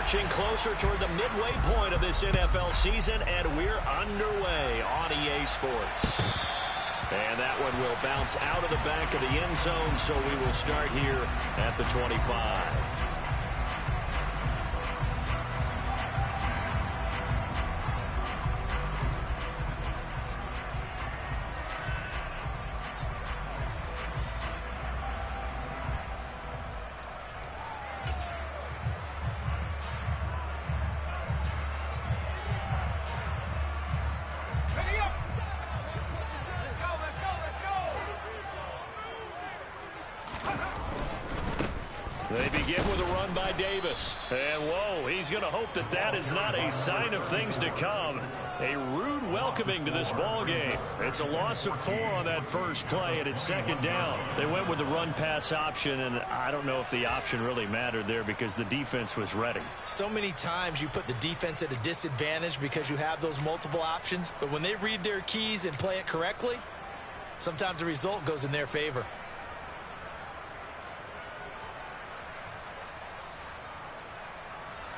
inching closer toward the midway point of this NFL season, and we're underway on EA Sports. And that one will bounce out of the back of the end zone, so we will start here at the 25. They begin with a run by Davis. And, whoa, he's going to hope that that is not a sign of things to come. A rude welcoming to this ball game. It's a loss of 4 on that first play, and it's second down. They went with the run-pass option, and I don't know if the option really mattered there because the defense was ready. So many times you put the defense at a disadvantage because you have those multiple options. But when they read their keys and play it correctly, sometimes the result goes in their favor.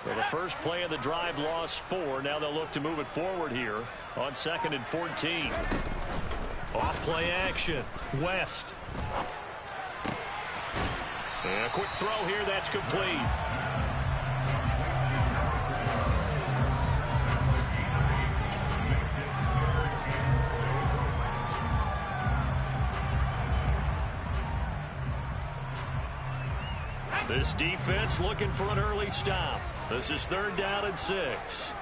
Well, the first play of the drive lost 4. Now they'll look to move it forward here on 2nd and 14. Off play action. West. And a quick throw here. That's complete. This defense looking for an early stop. This is 3rd down and 6.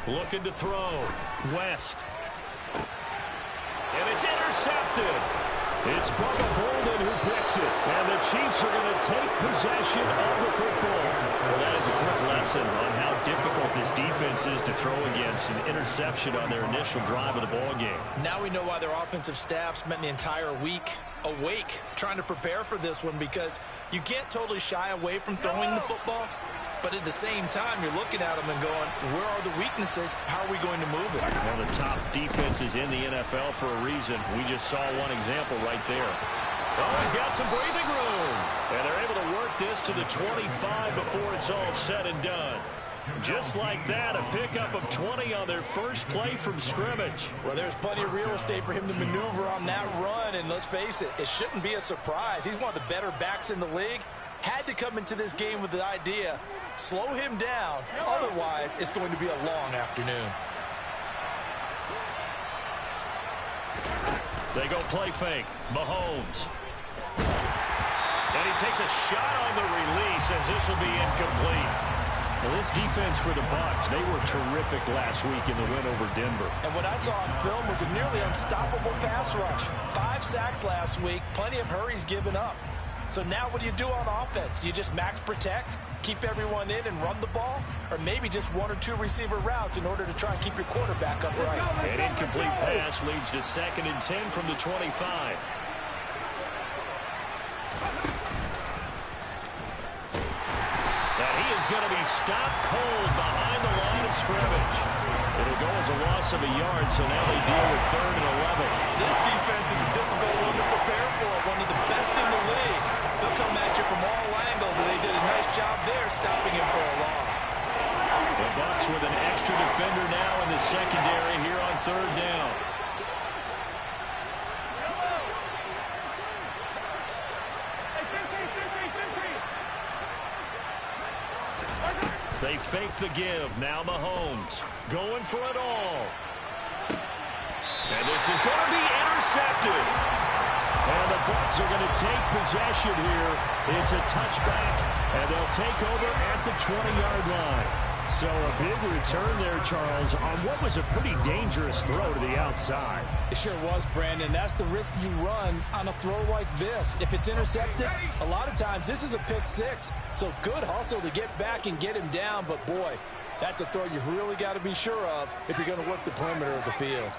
Looking to throw. West. And it's intercepted. It's Bubba Bolden who picks it. And the Chiefs are going to take possession of the football. Well, that is a quick lesson on how difficult this defense is to throw against. An interception on their initial drive of the ball game. Now we know why their offensive staff spent the entire week awake trying to prepare for this one, because you can't totally shy away from throwing the football. But at the same time, you're looking at them and going, where are the weaknesses? How are we going to move it? One of the top defenses in the NFL for a reason. We just saw one example right there. Oh, he's got some breathing room. And they're able to work this to the 25 before it's all said and done. Just like that, a pickup of 20 on their first play from scrimmage. Well, there's plenty of real estate for him to maneuver on that run. And let's face it, it shouldn't be a surprise. He's one of the better backs in the league. Had to come into this game with the idea, slow him down. Otherwise, it's going to be a long afternoon. They go play fake. Mahomes. And he takes a shot on the release as this will be incomplete. Well, this defense for the Bucs, they were terrific last week in the win over Denver. And what I saw on film was a nearly unstoppable pass rush. 5 sacks last week, plenty of hurries given up. So now what do you do on offense? You just max protect, keep everyone in and run the ball, or maybe just 1 or 2 receiver routes in order to try and keep your quarterback upright. An incomplete pass leads to 2nd and 10 from the 25. And he is going to be stopped cold behind the line of scrimmage. It'll go as a loss of a yard, so now they deal with 3rd and 11. This defense is a difficult one to prepare for, one of the best in the league. They'll come at you from all angles, and they did a nice job there stopping him for a loss. The Bucs with an extra defender now in the secondary here on 3rd down. They fake the give. Now Mahomes going for it all. And this is going to be intercepted. And the Bucs are going to take possession here. It's a touchback, and they'll take over at the 20-yard line. So a big return there, Charles, on what was a pretty dangerous throw to the outside. It sure was, Brandon. That's the risk you run on a throw like this. If it's intercepted, a lot of times this is a pick 6. So good hustle to get back and get him down. But, boy, that's a throw you've really got to be sure of if you're going to work the perimeter of the field.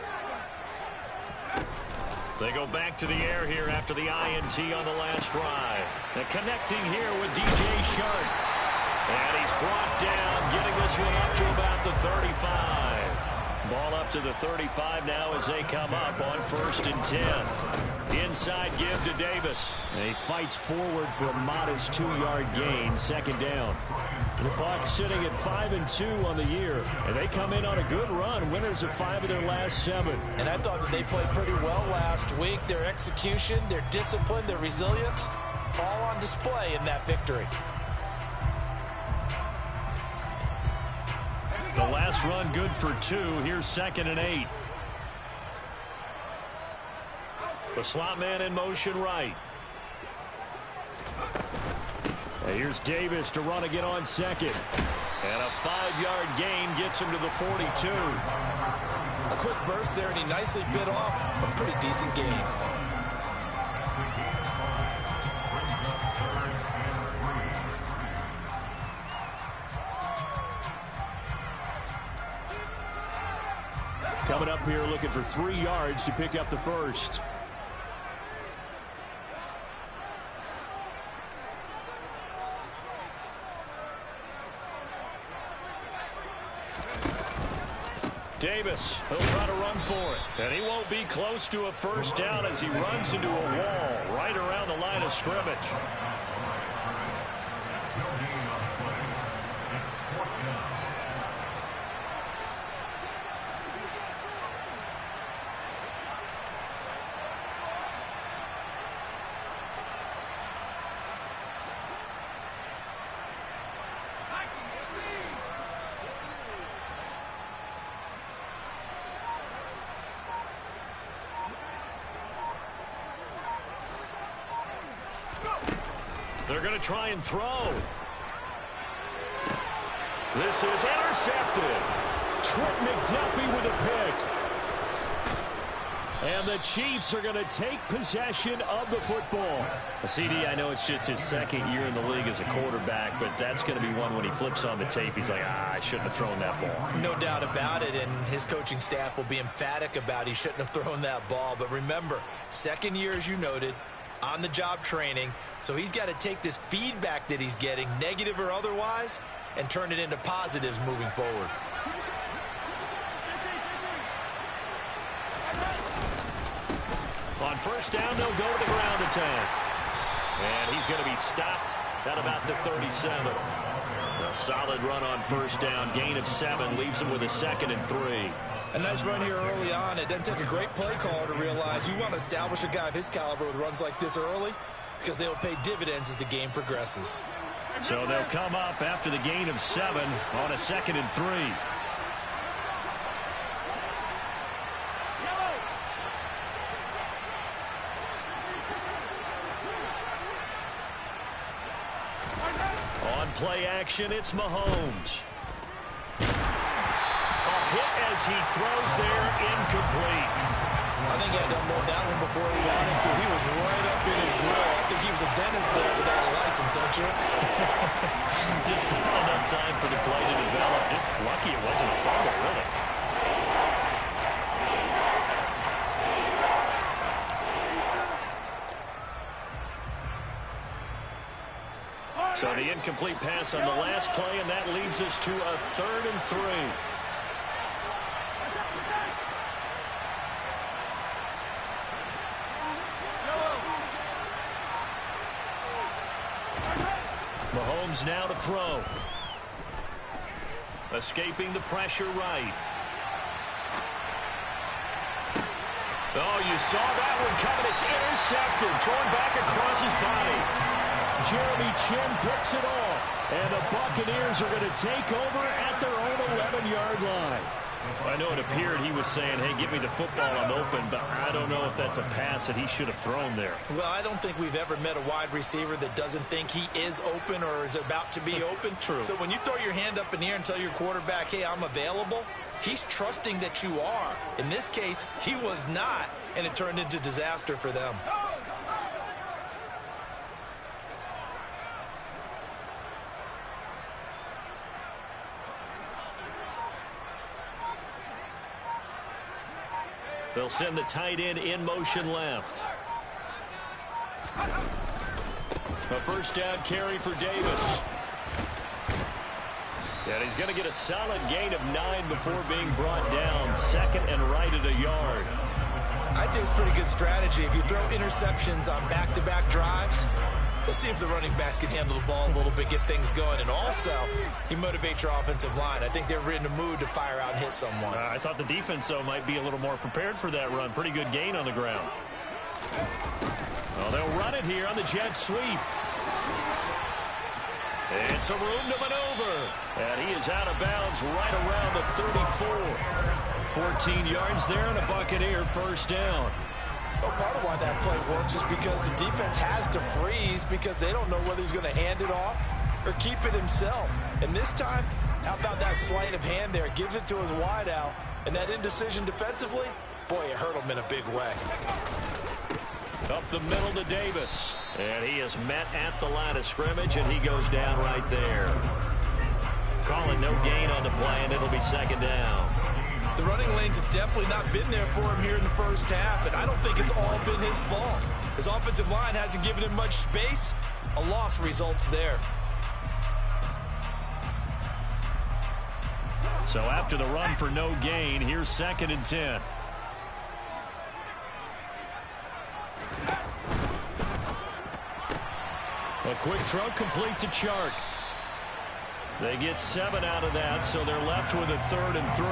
They go back to the air here after the INT on the last drive. And connecting here with DJ Shark. And he's brought down, getting this one up to about the 35. Ball up to the 35 now as they come up on 1st and 10. Inside give to Davis. And he fights forward for a modest 2-yard gain, 2nd down. The Bucs sitting at 5-2 on the year, and they come in on a good run, winners of 5 of their last 7. And I thought that they played pretty well last week. Their execution, their discipline, their resilience, all on display in that victory. The last run good for 2. Here's 2nd and 8. The slot man in motion right. And here's Davis to run again on 2nd. And a 5-yard gain gets him to the 42. A quick burst there, and he nicely bit off a pretty decent gain. Coming up here looking for 3 yards to pick up the first. Davis, he'll try to run for it. And he won't be close to a first down as he runs into a wall right around the line of scrimmage. They're going to try and throw. This is intercepted. Trent McDuffie with a pick. And the Chiefs are going to take possession of the football. CD, I know it's just his 2nd year in the league as a quarterback, but that's going to be one when he flips on the tape. He's like, I shouldn't have thrown that ball. No doubt about it, and his coaching staff will be emphatic about he shouldn't have thrown that ball. But remember, 2nd year, as you noted, on-the-job training, so he's got to take this feedback that he's getting, negative or otherwise, and turn it into positives moving forward. On 1st down, they'll go to the ground attack. And he's going to be stopped at about the 37. A solid run on 1st down. Gain of 7 leaves him with a 2nd and 3. A nice run here early on. It doesn't take a great play caller to realize you want to establish a guy of his caliber with runs like this early because they will pay dividends as the game progresses. So they'll come up after the gain of 7 on a 2nd and 3. On play action, it's Mahomes. A hit as he throws there, incomplete. I think he had to unload that one before he wanted to. He was right up in his grill. I think he was a dentist there without a license, don't you? Just not enough time for the play to develop. Just lucky it wasn't a fumble, really. So the incomplete pass on the last play, and that leads us to a 3rd and 3. Mahomes now to throw. Escaping the pressure right. Oh, you saw that one coming. It's intercepted. Thrown back across his body. Jeremy Chinn picks it off. And the Buccaneers are going to take over at their own 11-yard line. I know it appeared he was saying, hey, give me the football, I'm open, but I don't know if that's a pass that he should have thrown there. Well, I don't think we've ever met a wide receiver that doesn't think he is open or is about to be open. True. So when you throw your hand up in the air and tell your quarterback, hey, I'm available, he's trusting that you are. In this case, he was not, and it turned into disaster for them. They'll send the tight end in motion left. A 1st down carry for Davis. And he's going to get a solid gain of 9 before being brought down. Second and right at a yard. I'd say it's pretty good strategy. If you throw interceptions on back-to-back drives, let's see if the running backs can handle the ball a little bit, get things going. And also, he motivates your offensive line. I think they're in the mood to fire out and hit someone. I thought the defense, though, might be a little more prepared for that run. Pretty good gain on the ground. Well, they'll run it here on the jet sweep. And some room to maneuver. And he is out of bounds right around the 34. 14 yards there and a Buccaneer first down. Well, part of why that play works is because the defense has to freeze because they don't know whether he's going to hand it off or keep it himself. And this time, how about that sleight of hand there? Gives it to his wideout. And that indecision defensively, boy, it hurt him in a big way. Up the middle to Davis. And he is met at the line of scrimmage, and he goes down right there. Calling no gain on the play, and it'll be second down. The running lanes have definitely not been there for him here in the first half, and I don't think it's all been his fault. His offensive line hasn't given him much space. A loss results there. So after the run for no gain, here's second and 10. A quick throw complete to Chark. They get 7 out of that, so they're left with a 3rd and 3.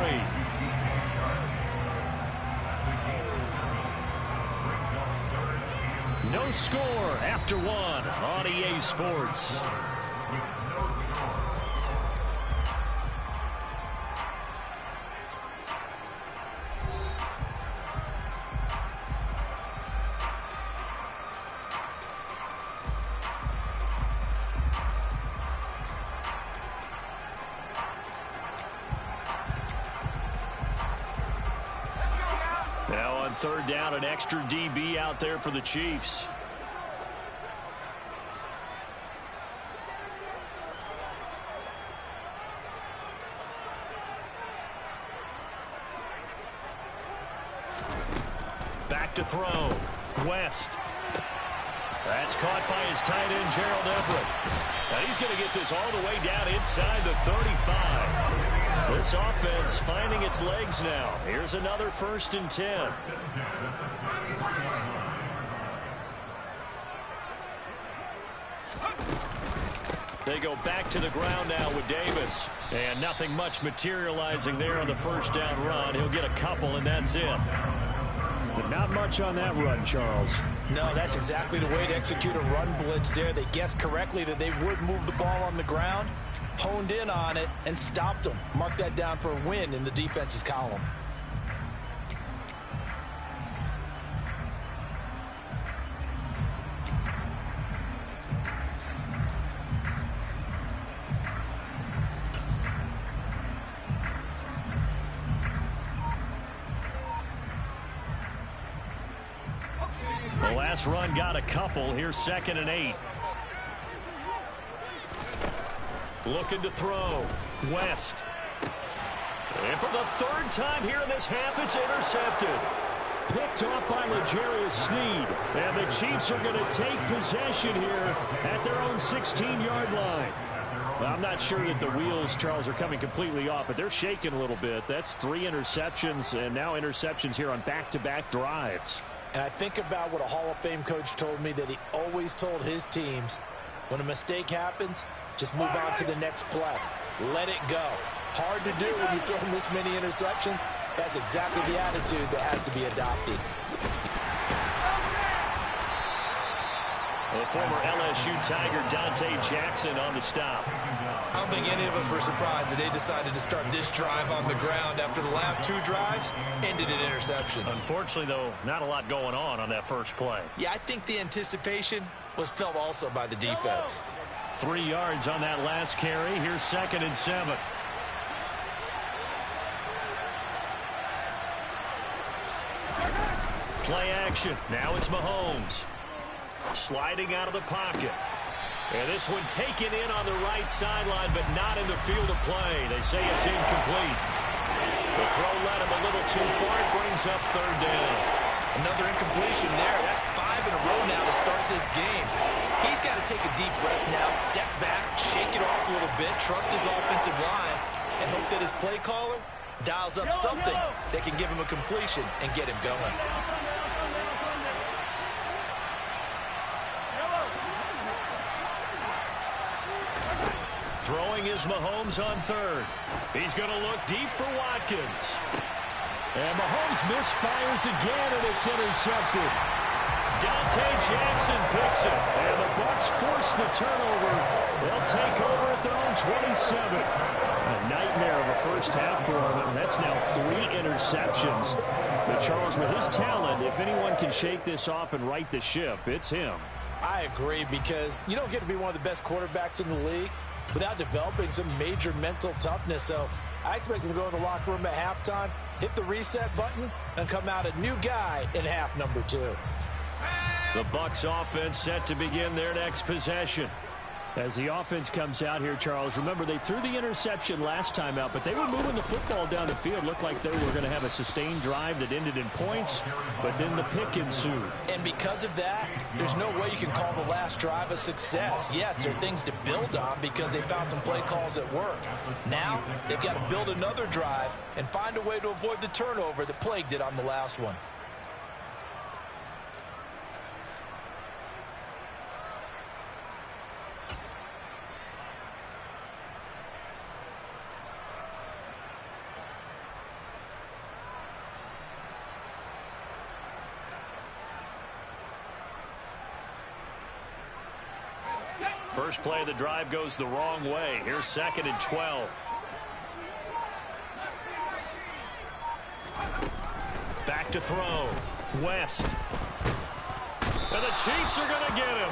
No score after 1 on EA Sports. Now on 3rd down, an extra DB out there for the Chiefs. Back to throw. West. That's caught by his tight end, Gerald Everett. Now he's going to get this all the way down inside the 35. This offense finding its legs now. Here's another 1st and 10. They go back to the ground now with Davis. And nothing much materializing there on the first down run. He'll get a couple, and that's it. But not much on that run, Charles. No, that's exactly the way to execute a run blitz there. They guessed correctly that they would move the ball on the ground, honed in on it, and stopped them. Mark that down for a win in the defense's column. The last run got a couple. Here's 2nd and 8. Looking to throw. West. And for the 3rd time here in this half, it's intercepted. Picked off by L'Jarius Sneed. And the Chiefs are going to take possession here at their own 16-yard line. Well, I'm not sure that the wheels, Charles, are coming completely off, but they're shaking a little bit. That's 3 interceptions, and now interceptions here on back-to-back drives. And I think about what a Hall of Fame coach told me, that he always told his teams, when a mistake happens, just move on to the next play. Let it go. Hard to do when you throw this many interceptions. That's exactly the attitude that has to be adopted. The former LSU Tiger Dante Jackson on the stop. I don't think any of us were surprised that they decided to start this drive on the ground after the last 2 drives ended in interceptions. Unfortunately, though, not a lot going on that first play. Yeah, I think the anticipation was felt also by the defense. 3 yards on that last carry. Here's 2nd and 7. Play action. Now it's Mahomes. Sliding out of the pocket. And this one taken in on the right sideline, but not in the field of play. They say it's incomplete. The throw led him a little too far. It brings up 3rd down. Another incompletion there. That's 5 in a row now to start this game. He's got to take a deep breath now, step back, shake it off a little bit, trust his offensive line, and hope that his play caller dials up something that can give him a completion and get him going. Throwing is Mahomes on third. He's going to look deep for Watkins. And Mahomes misfires again, and it's intercepted. Dante Jackson picks it, and the Bucs force the turnover. They'll take over at their own 27. A nightmare of a first half for him, and that's now 3 interceptions. But Charles, with his talent, if anyone can shake this off and right the ship, it's him. I agree, because you don't get to be one of the best quarterbacks in the league without developing some major mental toughness. So I expect him to go in the locker room at halftime, hit the reset button, and come out a new guy in half number 2. The Bucs offense set to begin their next possession. As the offense comes out here, Charles, remember they threw the interception last time out, but they were moving the football down the field. Looked like they were going to have a sustained drive that ended in points, but then the pick ensued. And because of that, there's no way you can call the last drive a success. Yes, there are things to build on because they found some play calls that work. Now, they've got to build another drive and find a way to avoid the turnover that plagued it on the last one. First play of the drive goes the wrong way. Here's 2nd and 12. Back to throw. West. And the Chiefs are going to get him.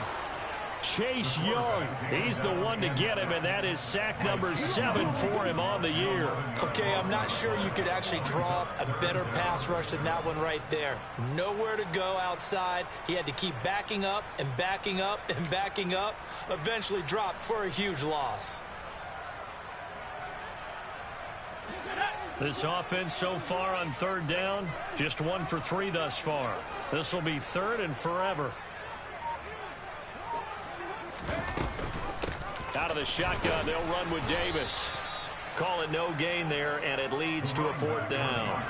Chase Young, he's the one to get him, and that is sack number 7 for him on the year. Okay, I'm not sure you could actually draw up a better pass rush than that one right there. Nowhere to go outside. He had to keep backing up and backing up and backing up. Eventually dropped for a huge loss. This offense so far on 3rd down, just 1 for 3 thus far. This will be 3rd and forever. Out of the shotgun, they'll run with Davis. Call it no gain there, and it leads to a 4th down.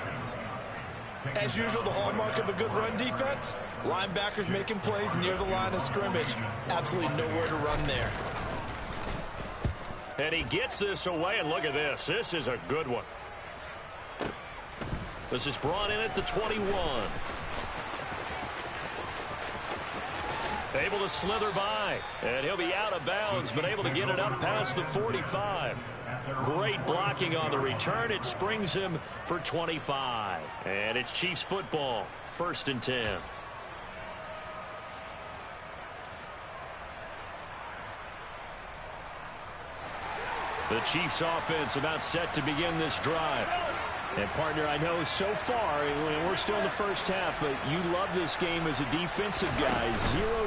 As usual, the hallmark of a good run defense, linebackers making plays near the line of scrimmage. Absolutely nowhere to run there. And he gets this away, and look at this. This is a good one. This is brought in at the 21. Able to slither by, and he'll be out of bounds, but able to get it up past the 45. Great blocking on the return. It springs him for 25. And it's Chiefs football, 1st and 10. The Chiefs offense about set to begin this drive. And, partner, I know so far, we're still in the first half, but you love this game as a defensive guy. 0-0.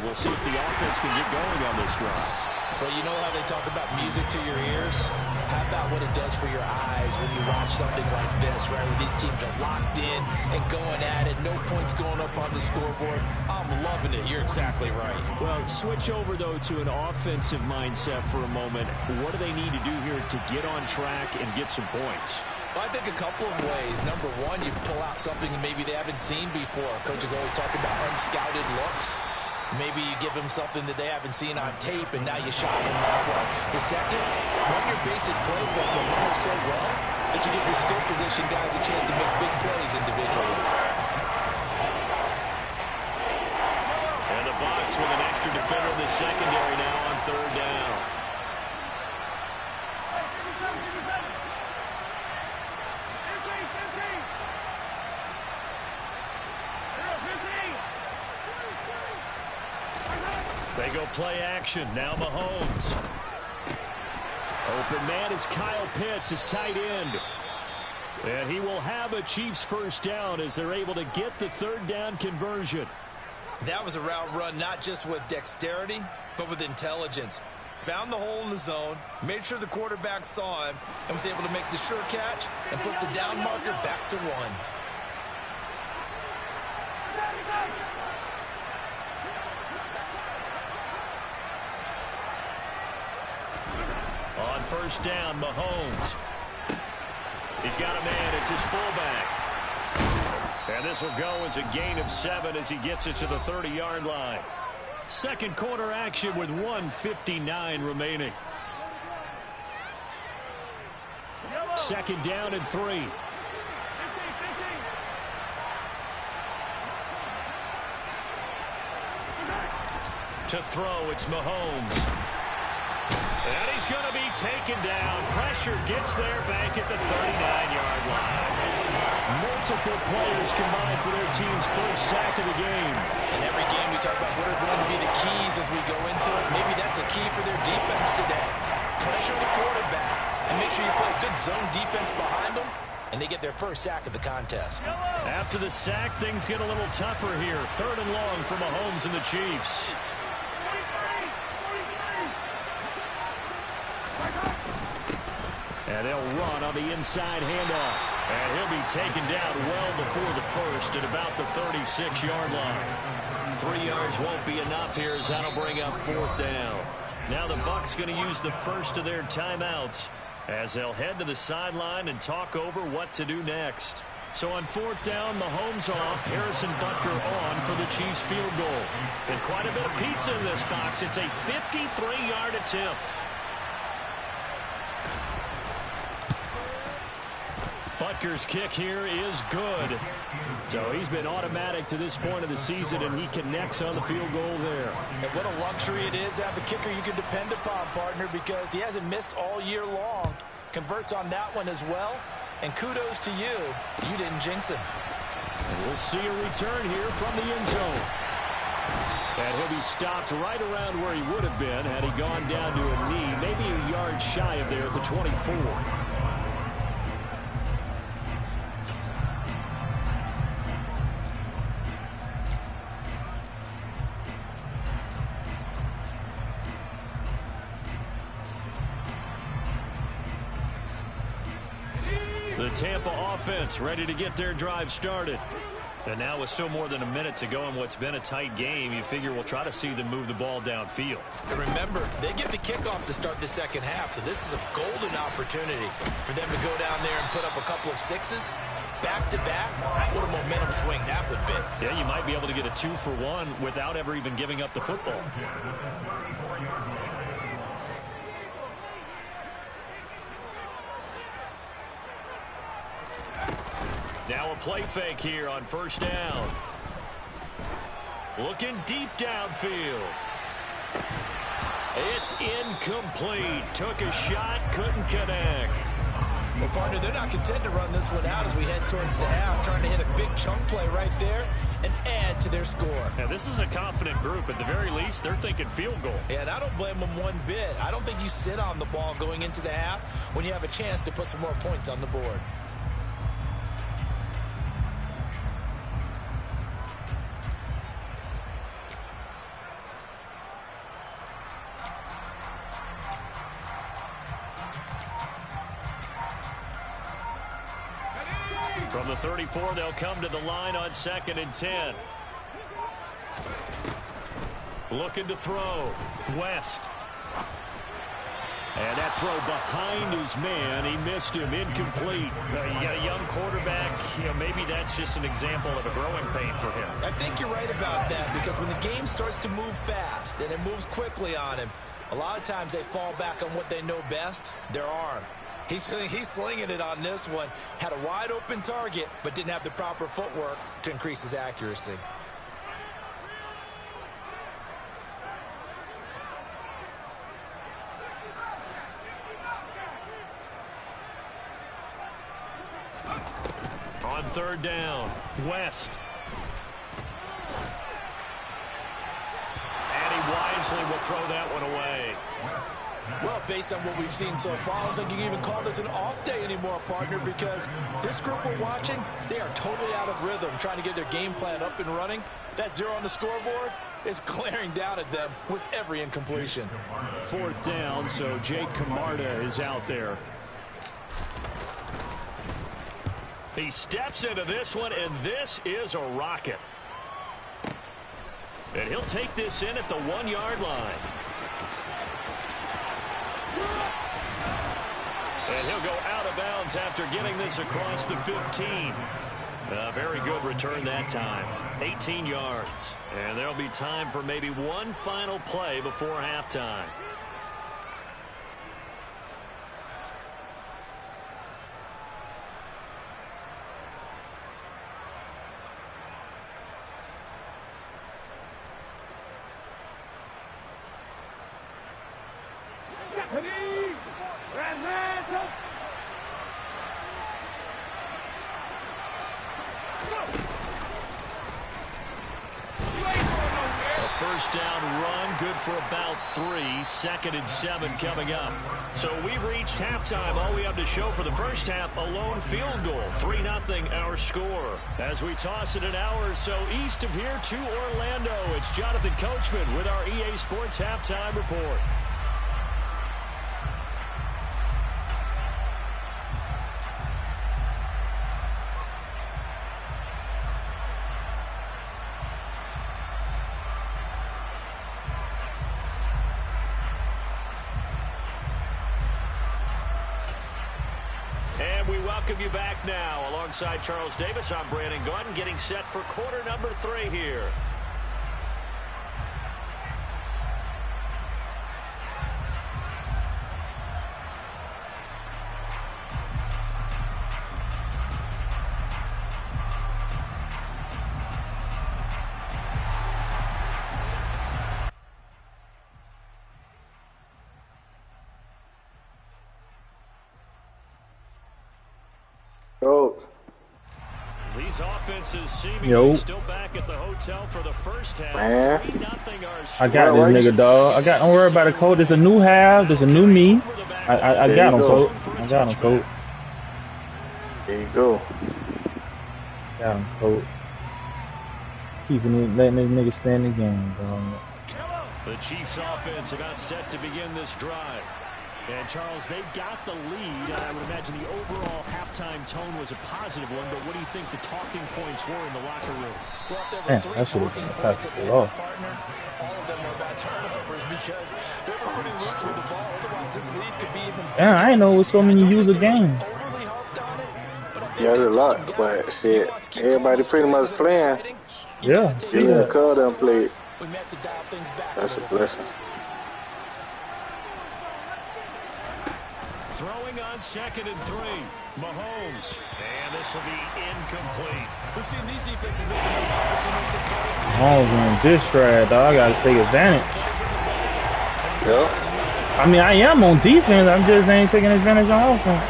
We'll see if the offense can get going on this drive. Well, you know how they talk about music to your ears? How about what it does for your eyes when you watch something like this, right, where these teams are locked in and going at it, no points going up on the scoreboard? I'm loving it. You're exactly right. Well, switch over, though, to an offensive mindset for a moment. What do they need to do here to get on track and get some points? Well, I think a couple of ways. Number one, you pull out something that maybe they haven't seen before. Coaches always talk about unscouted looks. Maybe you give them something that they haven't seen on tape, and now you shock them that way. The second, run your basic playbook that runs so well that you give your skill position guys a chance to make big plays individually. And the Bucs with an extra defender in the secondary now on 3rd down. They go play action. Now Mahomes. Open man is Kyle Pitts, his tight end. And he will have a Chiefs 1st down as they're able to get the 3rd down conversion. That was a route run not just with dexterity, but with intelligence. Found the hole in the zone, made sure the quarterback saw him, and was able to make the sure catch and flip the down marker back to 1. on first down, Mahomes. He's got a man. It's his fullback. And this will go as a gain of 7 as he gets it to the 30-yard line. Second quarter action with 1:59 remaining. Second down and 3. To throw, it's Mahomes. And he's going to be taken down. Pressure gets there back at the 39-yard line. Multiple players combined for their team's first sack of the game. In every game we talk about what are going to be the keys as we go into it. Maybe that's a key for their defense today. Pressure the quarterback and make sure you play a good zone defense behind them, and they get their first sack of the contest. After the sack, things get a little tougher here. Third and long for Mahomes and the Chiefs. And they'll run on the inside handoff. And he'll be taken down well before the first at about the 36-yard line. 3 yards won't be enough here as that'll bring up fourth down. Now the Bucs going to use the first of their timeouts as they'll head to the sideline and talk over what to do next. So on fourth down, Mahomes off, Harrison Butker on for the Chiefs field goal. And quite a bit of pizza in this box. It's a 53-yard attempt. Butker's kick here is good. So he's been automatic to this point of the season, and he connects on the field goal there. And what a luxury it is to have a kicker you can depend upon, partner, because he hasn't missed all year long. Converts on that one as well. And kudos to you. You didn't jinx him. And we'll see a return here from the end zone. And he'll be stopped right around where he would have been had he gone down to a knee, maybe a yard shy of there at the 24. The Tampa offense ready to get their drive started. And now with still more than a minute to go in what's been a tight game, you figure we'll try to see them move the ball downfield. And remember, they get the kickoff to start the second half, so this is a golden opportunity for them to go down there and put up a couple of sixes. Back-to-back, what a momentum swing that would be. Yeah, you might be able to get a 2-for-1 without ever even giving up the football. Now a play fake here on first down. Looking deep downfield. It's incomplete. Took a shot, couldn't connect. Well, partner, they're not content to run this one out as we head towards the half, trying to hit a big chunk play right there and add to their score. Now, this is a confident group. At the very least, they're thinking field goal. Yeah, and I don't blame them one bit. I don't think you sit on the ball going into the half when you have a chance to put some more points on the board. From the 34, they'll come to the line on 2nd and 10. Looking to throw. West. And that throw behind his man. He missed him. Incomplete. You got a young quarterback. Maybe that's just an example of a growing pain for him. I think you're right about that, because when the game starts to move fast and it moves quickly on him, a lot of times they fall back on what they know best, their arm. He's slinging it on this one. Had a wide open target, but didn't have the proper footwork to increase his accuracy. On third down, West. And he wisely will throw that one away. Well, based on what we've seen so far, I don't think you can even call this an off day anymore, partner, because this group we're watching, they are totally out of rhythm, trying to get their game plan up and running. That 0 on the scoreboard is glaring down at them with every incompletion. Fourth down, so Jake Camarda is out there. He steps into this one, and this is a rocket. And he'll take this in at the 1-yard line. bounds after getting this across the 15. Very good return that time. 18 yards. And there'll be time for maybe one final play before halftime. First down run, good for about 3. 2nd and 7 coming up. So we've reached halftime. All we have to show for the first half, a lone field goal. 3-0 our score. As we toss it an hour or so east of here to Orlando, it's Jonathan Coachman with our EA Sports Halftime Report. And we welcome you back now. Alongside Charles Davis, I'm Brandon Gaudin, getting set for quarter number 3 here. These offenses seemingly still back at the hotel for the first half. Man. 3-0 I got this nigga, dog. Don't worry about it, Coach. There's a new half. There's a new me. I got him, Coach. I got him, Coach. There you go. Got him, Coach. Keeping it, letting this nigga stay in the game, dog. The Chiefs offense about set to begin this drive. And, Charles, they've got the lead. I would imagine the overall halftime tone was a positive one, but what do you think the talking points were in the locker room? Well, if there were 3 talking points at the end of the partner, all of them were about turnovers because they were pretty loose with the ball. Otherwise, this lead could be even bigger. I didn't know it was so many user games. Yeah, there's a lot, but shit, everybody pretty much playing. Yeah. Jalen Carr done played. That's a blessing. Throwing on 2nd and 3. Mahomes. And this will be incomplete. We've seen these defenses making opportunistic plays to keep Mahomes on this stride, dog. I got to take advantage. Yeah. I mean, I am on defense. I'm just ain't taking advantage on offense.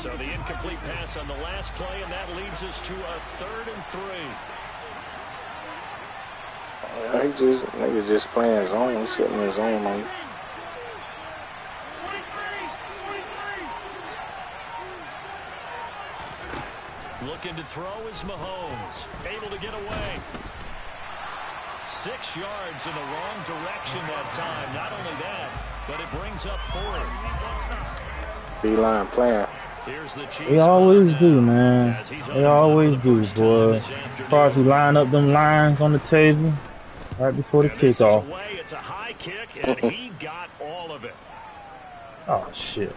So the incomplete pass on the last play, and that leads us to a 3rd and 3. Niggas just playing zone. He's sitting in zone on you. Looking to throw is Mahomes. Able to get away. 6 yards in the wrong direction that time. Not only that, but it brings up 4th. B-line playing. They always do, man. They always do, boy. Parsley line up them lines on the table right before the kickoff. It's a high kick, and he got all of it. Oh, shit.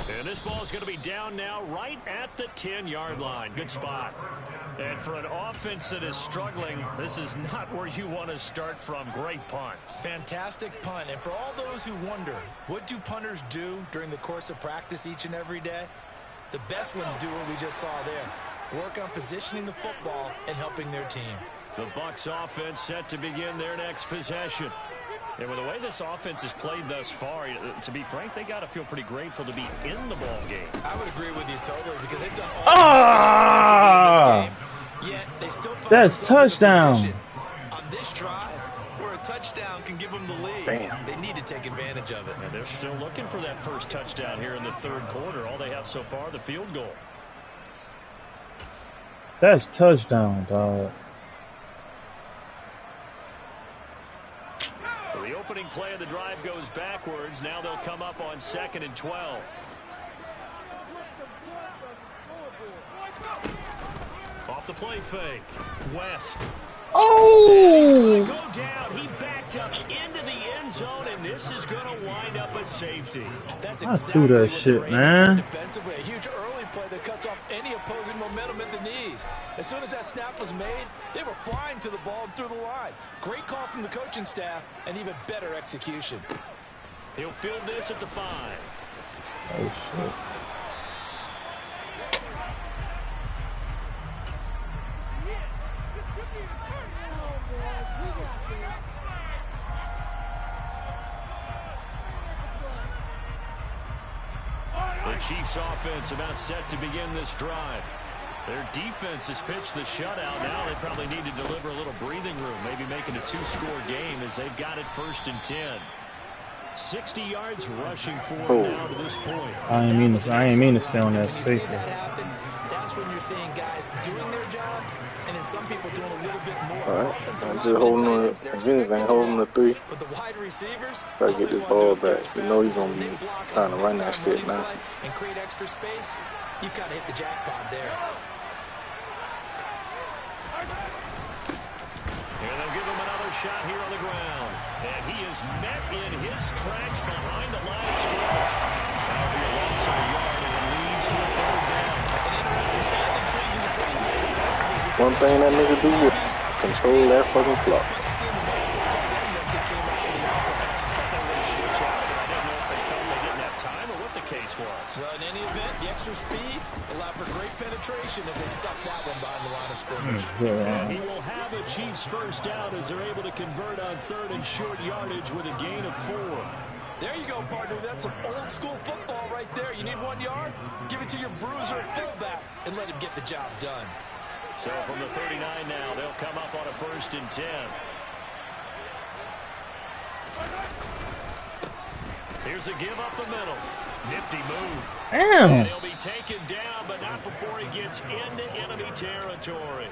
And this ball is going to be down now right at the 10-yard line. Good spot. And for an offense that is struggling, this is not where you want to start from. Great punt. Fantastic punt. And for all those who wonder, what do punters do during the course of practice each and every day? The best ones do what we just saw there. Work on positioning the football and helping their team. The Bucs offense set to begin their next possession. And with the way this offense has played thus far, to be frank, they got to feel pretty grateful to be in the ball game. I would agree with you totally because they've done all in this game. Yet they still that's touchdown. On this drive, where a touchdown can give them the lead, they need to take advantage of it. And they're still looking for that first touchdown here in the 3rd quarter. All they have so far, the field goal. That's touchdown, dog. So the opening play of the drive goes backwards. Now they'll come up on 2nd and 12. Off the the play fake. West. Oh! Go down. He backed up into the end zone, and this is going to wind up a safety. That's exactly I do that shit, man. Defensively, a huge early play that cuts off any opposing momentum at the knees. As soon as that snap was made, they were flying to the ball and through the line. Great call from the coaching staff, and even better execution. He'll field this at the 5. Oh, shit. The Chiefs offense about set to begin this drive. Their defense has pitched the shutout. Now they probably need to deliver a little breathing room, maybe making a 2-score game as they've got it 1st and 10. 60 yards rushing for now to this point. I ain't mean to stay on that safety. That's when you're seeing guys doing their job, and then some people doing a little bit more. All right, I'm just holding on. If anything, holding the 3. But the wide receivers, try to get this ball back. You know he's gonna be trying to run that shit now. And create extra space. You've got to hit the jackpot there. And they'll give him another shot here on the ground. And he is met in his tracks behind the line of scrimmage. That'll be a loss of a yard, and it leads to a 3rd down. An interesting and intriguing decision made defensively. One thing that nigga do is control that fucking clock. I thought they were going to switch out, but I didn't know if they felt they didn't have time or what the case was. Well, in any event, the extra speed allowed for great penetration as they stuffed that one behind the line of scrimmage. And he will have a Chiefs 1st down as they're able to convert on 3rd and short yardage with a gain of 4. There you go, partner. That's some old school football right there. You need 1 yard? Give it to your bruiser at fullback and let him get the job done. So from the 39 now, they'll come up on a 1st and 10. Here's a give up the middle. Nifty move. Damn. And he'll be taken down, but not before he gets into enemy territory.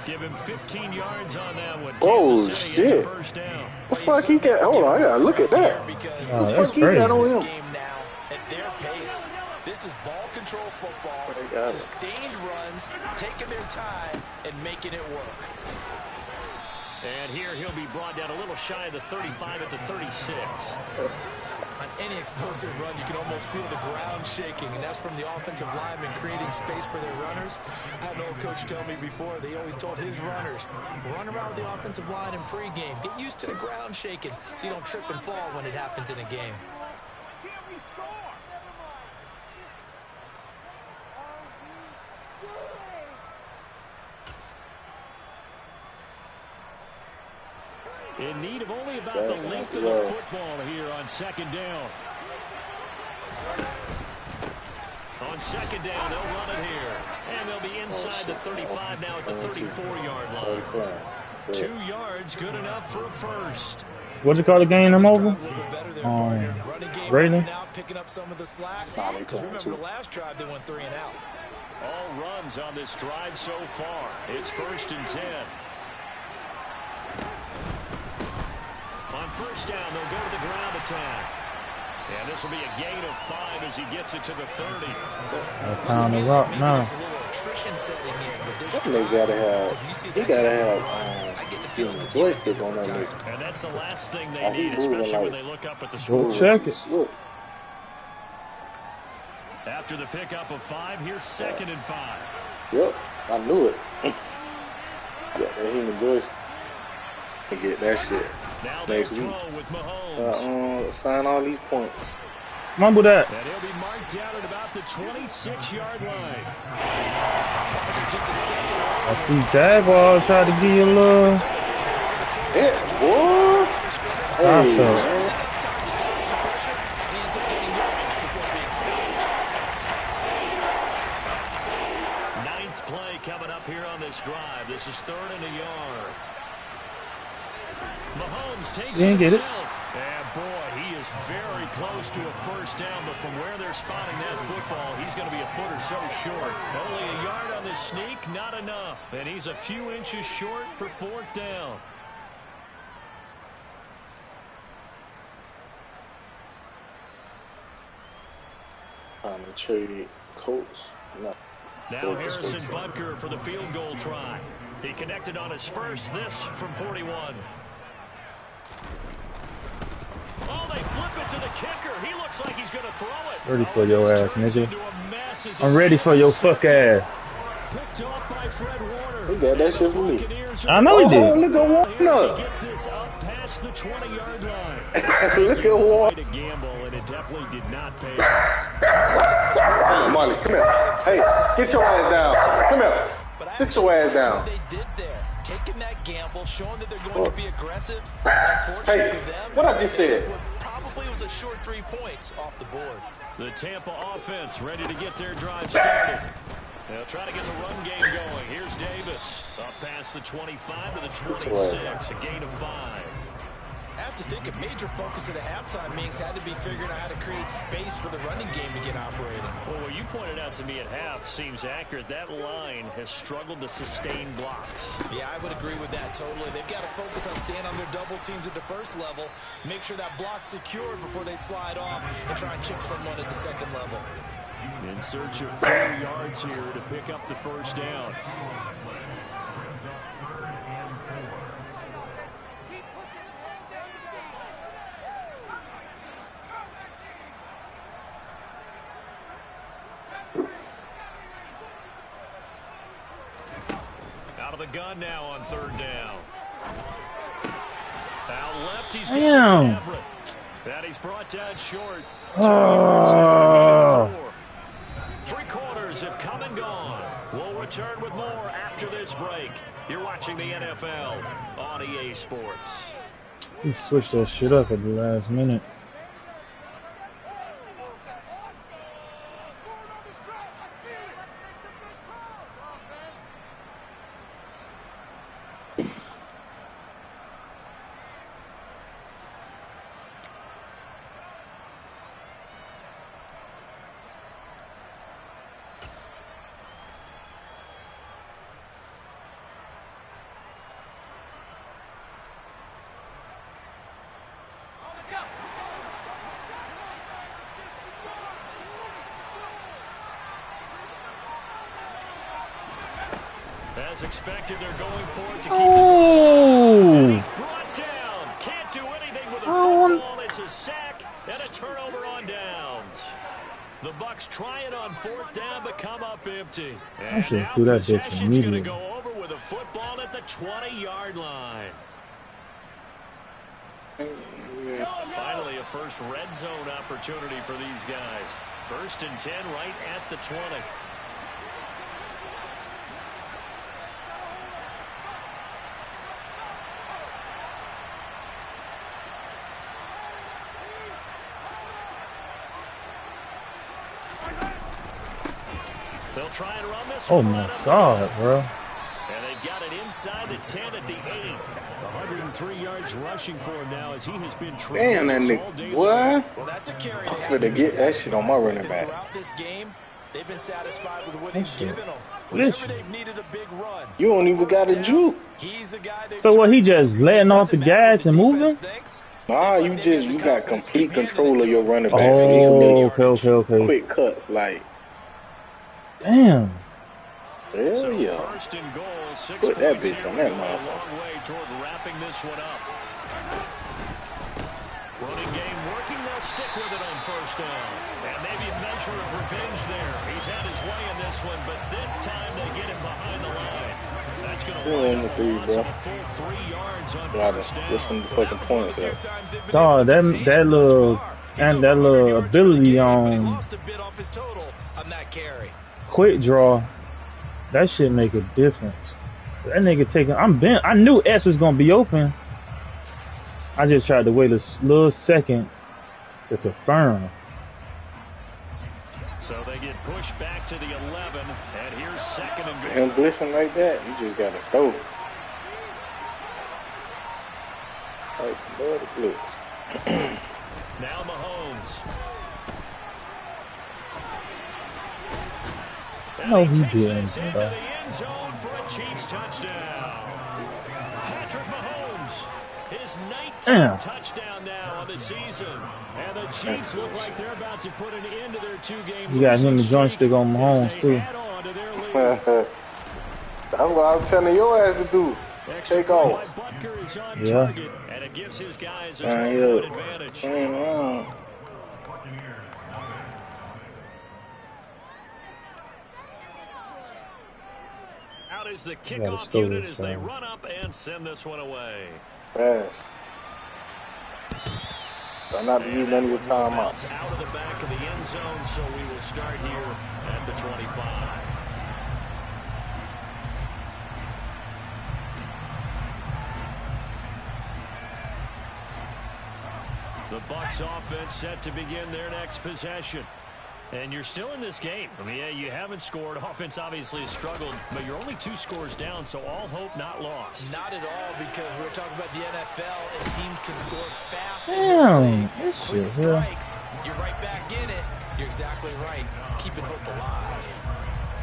Give him 15 yards on that one. Oh, shit. First down. The fuck he got? Hold on, I gotta look at that. Oh, The that's fuck he got on him? Game now at their pace. This is ball control football. Sustained runs, taking their time, and making it work. And here he'll be brought down a little shy of the 35 at the 36. On any explosive run, you can almost feel the ground shaking, and that's from the offensive linemen creating space for their runners. I had an old coach tell me before, they always told his runners, run around with the offensive line in pregame. Get used to the ground shaking so you don't trip and fall when it happens in a game. Can't we score? In need of only about the length of the football here on 2nd down. On 2nd down, they'll run it here. And they'll be inside the 35 now at the 34-yard line. 2 yards, good enough for a first. What's it called again? I'm over. Raylan. Picking up some of the slack. Because remember, the last drive they went 3 and out. All runs on this drive so far. It's 1st and 10. On 1st down, they'll go to the ground attack. And this will be a gain of 5 as he gets it to the 30. Pound the rock now. That nigga gotta have, he gotta have joystick on that nigga. And that's the last thing they need, especially when they look up at the score. Go check it. After the pickup of 5, here's 2nd and 5. Yep, I knew it. Got that human joystick. And get that shit next week. Sign all these points. Mumble that. And he'll be marked down at about the 26-yard line. I see Jaguars try to give you a little. Yeah, boy. Hey, man. Ninth play coming up here on this drive. This is 3rd and a yard. Mahomes takes it himself. And boy, he is very close to a first down, but from where they're spotting that football, he's going to be a foot or so short. Only a yard on the sneak, not enough. And he's a few inches short for 4th down. Time to trade Colts. No. Now Harrison Butker for the field goal try. He connected on his first, this from 41. Oh, they flip it to the kicker. He looks like he's going to throw it. Ready for your ass, nigga. I'm ready for your fuck ass. Picked off by Fred Warner. He got that shit for me. I know he did. Look at Warner. He gets this up past the 20-yard line. Look at Warner. To gamble, and it definitely did not pay. Marley, come here. Hey, get your ass down. Come here. Sit your ass down. They did there, taking that gamble, showing that they're going to be aggressive. Hey, what I just said? Probably was a short 3 points off the board. The Tampa offense ready to get their drive started. They'll try to get the run game going. Here's Davis. Up past the 25 to the 26. A gain of 5. I have to think a major focus at the halftime meetings had to be figuring out how to create space for the running game to get operating. Well, what you pointed out to me at half seems accurate. That line has struggled to sustain blocks. Yeah, I would agree with that totally. They've got to focus on staying on their double teams at the first level, make sure that block's secured before they slide off and try and chip someone at the second level. In search of 4 yards here to pick up the first down. Out of the gun now on 3rd down. Out left, he's got Everett. That he's brought down short. 3 quarters have come and gone. We'll return with more after this break. You're watching the NFL on EA Sports. He switched that shit up at the last minute. As expected, they're going for it to keep the He's brought down. Can't do anything with a football. It's a sack and a turnover on downs. The Bucks trying on 4th down, but come up empty. And now possession's going to go over with a football at the 20-yard line. Finally, a first red zone opportunity for these guys. 1st and 10 right at the 20. They'll try and run this one. Oh my God, bro. And they've got it inside the 10 at the 8. 103 yards rushing for him now as he has been damn, that nigga, boy. Well, that's a carry. I'm gonna get that shit on my running back. Throughout this game, they've been satisfied with what he's given them. Whenever they've needed a big run. You don't even got a juke. He's the guy. So what, he just letting off the gas and moving? Nah, you got complete control of your running back. Oh, okay. Quick cuts, like. Damn. Hell yeah. Put that bitch on that motherfucker. Wrapping this one up. Running game working. They'll stick with it on 1st down. And maybe a measure of revenge there. He's had his way in this one, but this time they get him behind the line. That's going to on the 3, bro. full 3 yards on Gotta 1st down. listen to the fucking points up. Dog, that little ability on quick draw, that shit make a difference. That nigga taking, I knew S was gonna be open. I just tried to wait a little second to confirm. So they get pushed back to the 11, and here's 2nd and goal. Him blitzing like that, you just gotta throw it. Like, love the blitz. Now Mahomes. No, he didn't, bro. The end zone for a Chiefs touchdown. Patrick Mahomes, his 19th touchdown now of the season. And the Chiefs look like they're about to put an end to their 2-game. You got him the joystick on Mahomes, too. That's what I was telling your ass to do. Take off. Yeah. And it gives his guys a 12-point advantage. Out is the kickoff unit as they run up and send this one away. Fast. Try not to use none of your timeouts. Out of the back of the end zone, so we will start here at the 25. The Bucs offense set to begin their next possession. And you're still in this game. I mean, yeah, you haven't scored. Offense obviously has struggled, but you're only 2 scores down, so all hope not lost. Not at all, because we're talking about the NFL, and teams can score fast in this league. Quick strikes, you're right back in it. You're exactly right. Keeping hope alive.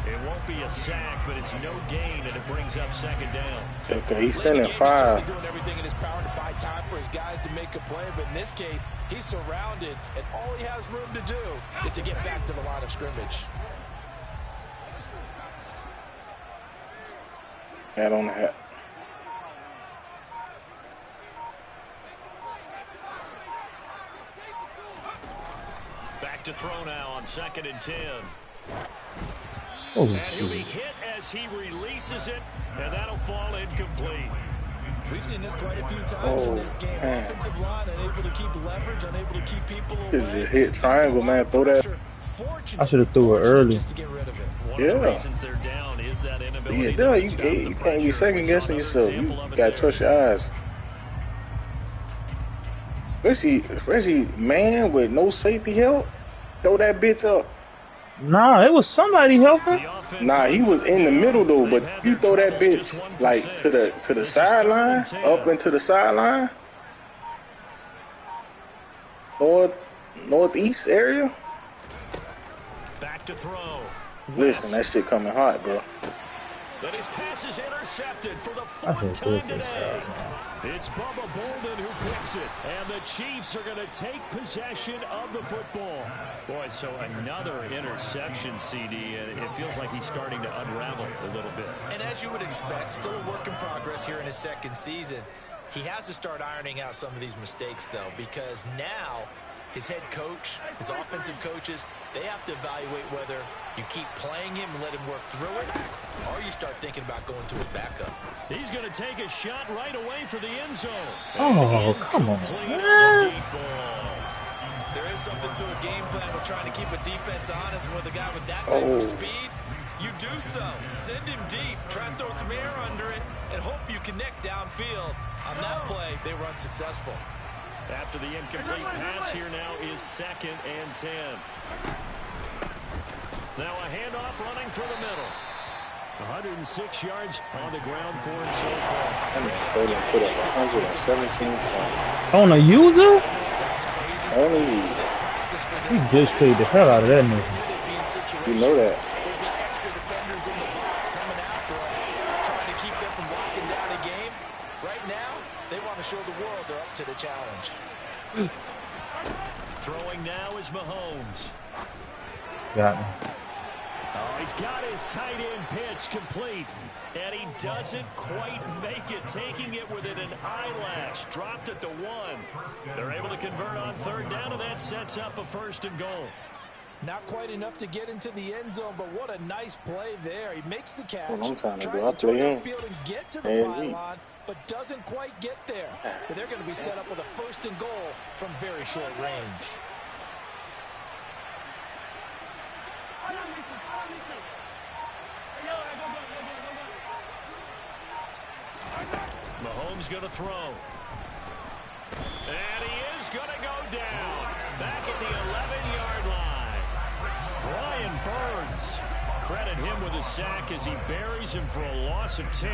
It won't be a sack, but it's no gain, and it brings up second down. Okay, he's standing 5. He's doing everything in his power to buy time for his guys to make a play, but in this case, he's surrounded, and all he has room to do is to get back to the line of scrimmage. Hat on the hat. Back to throw now on 2nd and 10. Oh, and he'll be hit as he releases it, and that'll fall incomplete. We've seen this quite a few times in this game. Offensive line unable to keep leverage, unable to keep people away. This is hit triangle, man. Throw that. I should have threw it early. Just to get rid of it. One of the reasons they're down is that inability you can't be second guessing yourself. You gotta trust your eyes. Especially man with no safety help. Throw that bitch up. Nah, it was somebody helping. Nah, he was in the middle though, but you throw that bitch like to the sideline, up into the sideline, northeast area. Back to throw. Listen, that shit coming hot, bro. But his pass is intercepted for the 4th time today. It's Bubba Bolden who picks it, and the Chiefs are going to take possession of the football. Boy, so another interception, CD, and it feels like he's starting to unravel a little bit. And as you would expect, still a work in progress here in his 2nd season. He has to start ironing out some of these mistakes, though, because now his head coach, his offensive coaches, they have to evaluate whether you keep playing him and let him work through it, or you start thinking about going to his backup. He's going to take a shot right away for the end zone. Oh, come on, man. There is something to a game plan with trying to keep a defense honest with a guy with that type of speed. You do so. Send him deep. Try and throw some air under it and hope you connect downfield. On that play, they were unsuccessful. After the incomplete pass, here now is 2nd and 10. Now a handoff running through the middle. 106 yards on the ground for him so far. Put up 117 points. On a user? On a user. He just played the hell out of that nigga. You know that. There'd be extra defenders in the box coming after him, trying to keep them from locking down a game. Right now, they want to show the world they're up to the challenge. Throwing now is Mahomes. Got me. Oh, he's got his tight end pitch complete. And he doesn't quite make it, taking it within an eyelash. Dropped at the 1. They're able to convert on 3rd down, and that sets up a 1st and goal. Not quite enough to get into the end zone, but what a nice play there. He makes the catch, trying to tries to turn upfield and get to the pylon, but doesn't quite get there. But they're going to be set up with a 1st and goal from very short range. Mahomes going to throw. And he is going to go down. Back at the 11-yard line. Brian Burns. Credit him with a sack as he buries him for a loss of 10.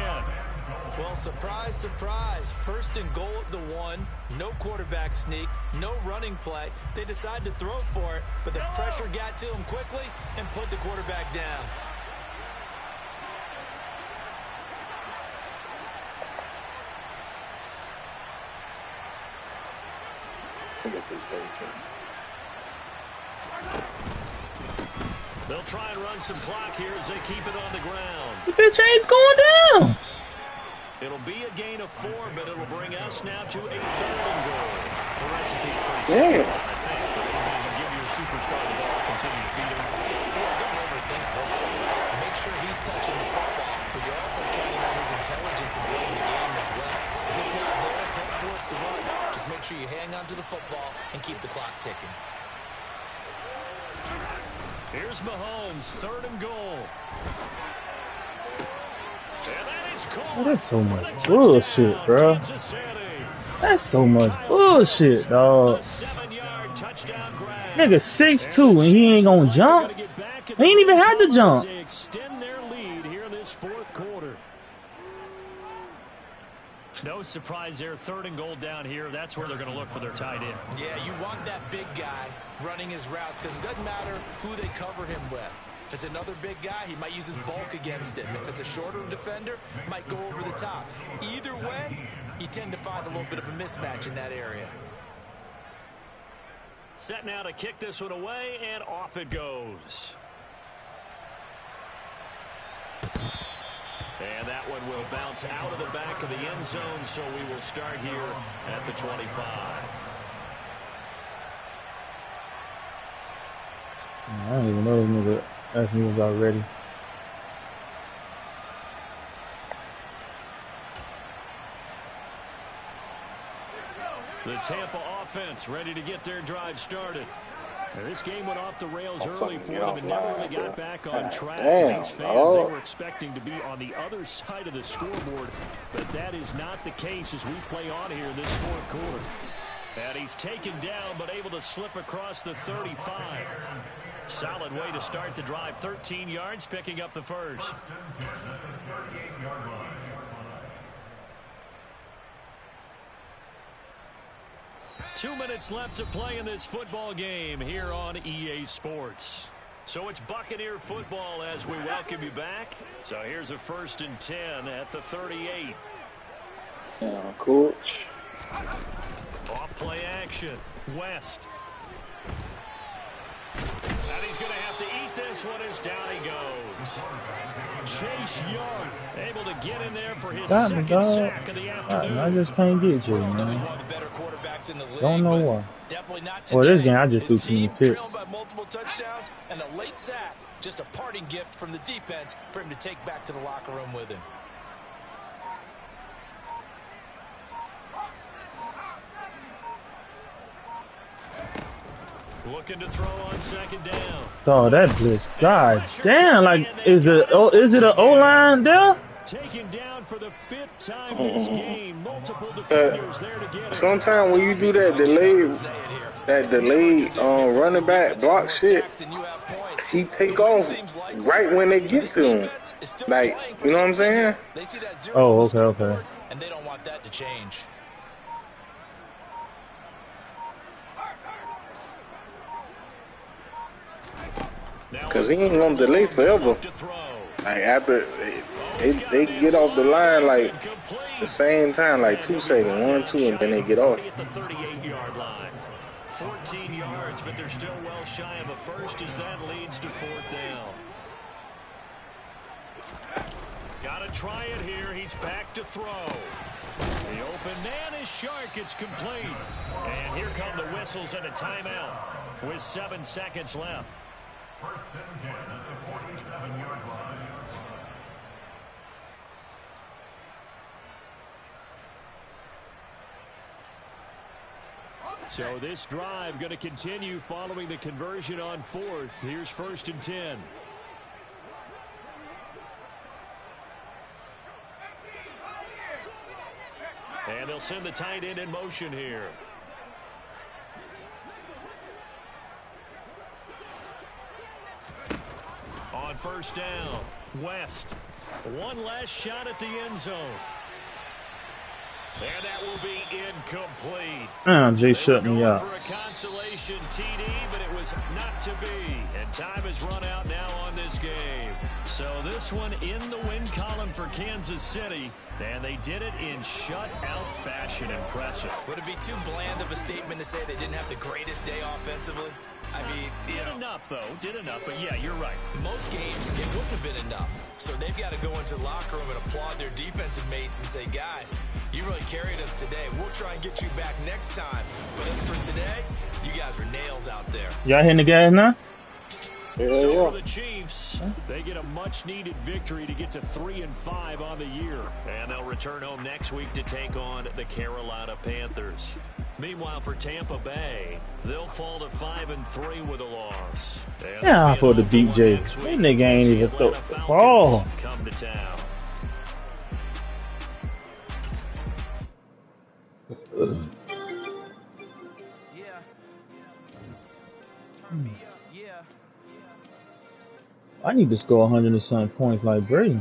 Well, surprise, surprise. 1st and goal at the 1. No quarterback sneak. No running play. They decide to throw for it, but the pressure got to him quickly and put the quarterback down. They'll try and run some clock here as they keep it on the ground. The bitch ain't going down. It'll be a gain of 4, but it'll bring us now to a 3rd and goal. The recipe's pretty simple, I think. Give your superstar the ball, continue to feed him. Yeah, don't overthink this one, right? Make sure he's touching the football, but you're also counting on his intelligence and playing the game as well. If it's not there, don't force the run. Just make sure you hang on to the football and keep the clock ticking. Here's Mahomes, 3rd and goal. And that is caught. Oh, that's so much bullshit, bro. That's so much bullshit, dog. Nigga 6'2" and he ain't gonna jump. He ain't even had to jump. Extend their lead here in this 4th quarter. No surprise there, 3rd and goal down here. That's where they're going to look for their tight end. Yeah, you want that big guy running his routes because it doesn't matter who they cover him with. If it's another big guy, he might use his bulk against him. If it's a shorter defender, might go over the top. Either way, you tend to find a little bit of a mismatch in that area. Set now to kick this one away, and off it goes. And that one will bounce out of the back of the end zone, so we will start here at the 25. I don't even know this nigga asked me was already. The Tampa offense ready to get their drive started. Now, this game went off the rails early for them and never really got back on track. These fans, they were expecting to be on the other side of the scoreboard, but that is not the case as we play on here in this 4th quarter. And he's taken down, but able to slip across the 35. Solid way to start the drive. 13 yards, picking up the first. 2 minutes left to play in this football game here on EA Sports. So it's Buccaneer football as we welcome you back. So here's a 1st and 10 at the 38. Yeah, coach. Off play action. West. And he's going to have to eat this one as down he goes. Chase Young able to get in there for his second sack of the afternoon. I just can't get you, man. Don't know why. Well, this game I just threw too many picks. By multiple touchdowns and a late sack. Just a parting gift from the defense for him to take back to the locker room with him. Looking to throw on 2nd down. Oh, that blitz. God damn, like, is it an O-line there? Taken down for the 5th time this game. Multiple defenders there to get it. Sometimes when you do that delayed running back block shit, he take off right when they get to him. Like, you know what I'm saying? Oh, okay. And they don't want that to change. Because he ain't going to delay forever. Like, after they get off the line, like, the same time, like 2 seconds, 1, 2, and then they get off. At the 38-yard line. 14 yards, but they're still well shy of a first as that leads to 4th down. Got to try it here. He's back to throw. The open man is Shark. It's complete. And here come the whistles and a timeout with 7 seconds left. 1st and 10 at the 47-yard line. So this drive going to continue following the conversion on 4th. Here's 1st and 10. And they'll send the tight end in motion here. On 1st down, West. One last shot at the end zone. And that will be incomplete. Jay shut me out. For a consolation TD, but it was not to be. And time has run out now on this game. So this one in the win column for Kansas City. And they did it in shutout fashion. Impressive. Would it be too bland of a statement to say they didn't have the greatest day offensively? I mean, did enough, though. Did enough, but yeah, you're right. Most games, it wouldn't have been enough. So they've got to go into the locker room and applaud their defensive mates and say, guys, you really carried us today. We'll try and get you back next time. But as for today, you guys are nails out there. Y'all hitting the gas now? So for the Chiefs, they get a much-needed victory to get to 3-5 on the year. And they'll return home next week to take on the Carolina Panthers. Meanwhile, for Tampa Bay, they'll fall to 5-3 with a loss. Yeah, for the DJ. That nigga ain't even throw the ball. Come to town. I need to score 100 and something points like Brady.